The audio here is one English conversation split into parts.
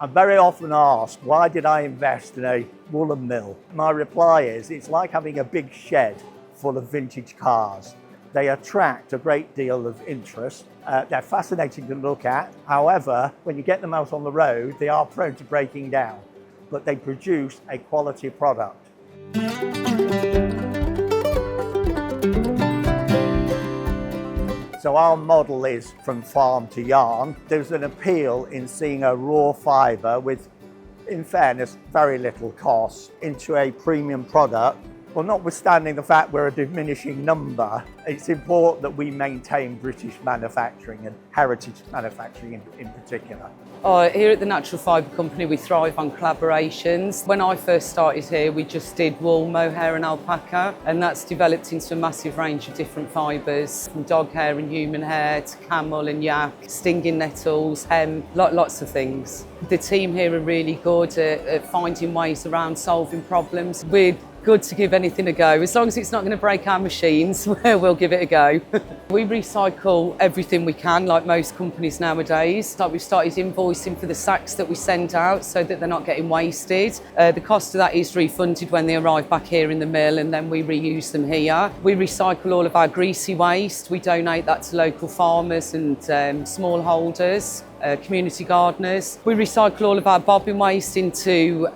I'm very often asked, why did I invest in a woolen mill? My reply is, it's like having a big shed full of vintage cars. They attract a great deal of interest. They're fascinating to look at. However, when you get them out on the road, they are prone to breaking down, but they produce a quality product. So our model is from farm to yarn. There's an appeal in seeing a raw fibre with, in fairness, very little cost into a premium product. Well, notwithstanding the fact we're a diminishing number, it's important that we maintain British manufacturing and heritage manufacturing in particular. Here at the Natural Fibre Company, we thrive on collaborations. When I first started here, we just did wool, mohair and alpaca, and that's developed into a massive range of different fibres, from dog hair and human hair to camel and yak, stinging nettles, hemp, lots of things. The team here are really good at finding ways around solving problems. We're good to give anything a go. As long as it's not going to break our machines, we'll give it a go. We recycle everything we can, like most companies nowadays. Like we've started invoicing for the sacks that we send out so that they're not getting wasted. The cost of that is refunded when they arrive back here in the mill, and then we reuse them here. We recycle all of our greasy waste. We donate that to local farmers and smallholders. Community gardeners. We recycle all of our bobbin waste into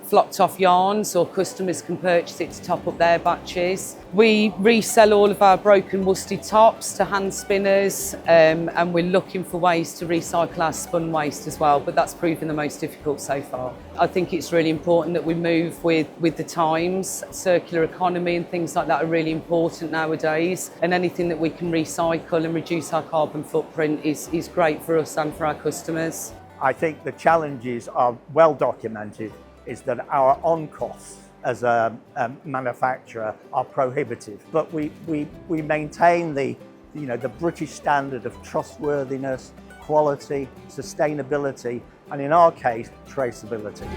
flocked off yarns, or customers can purchase it to top up their batches. We resell all of our broken worsted tops to hand spinners, and we're looking for ways to recycle our spun waste as well, but that's proven the most difficult so far. I think it's really important that we move with the times. Circular economy and things like that are really important nowadays, and anything that we can recycle and reduce our carbon footprint is great for us and for our customers. I think the challenges are well documented, is that our on-costs as a manufacturer are prohibitive, but we maintain the British standard of trustworthiness, quality, sustainability, and in our case, traceability.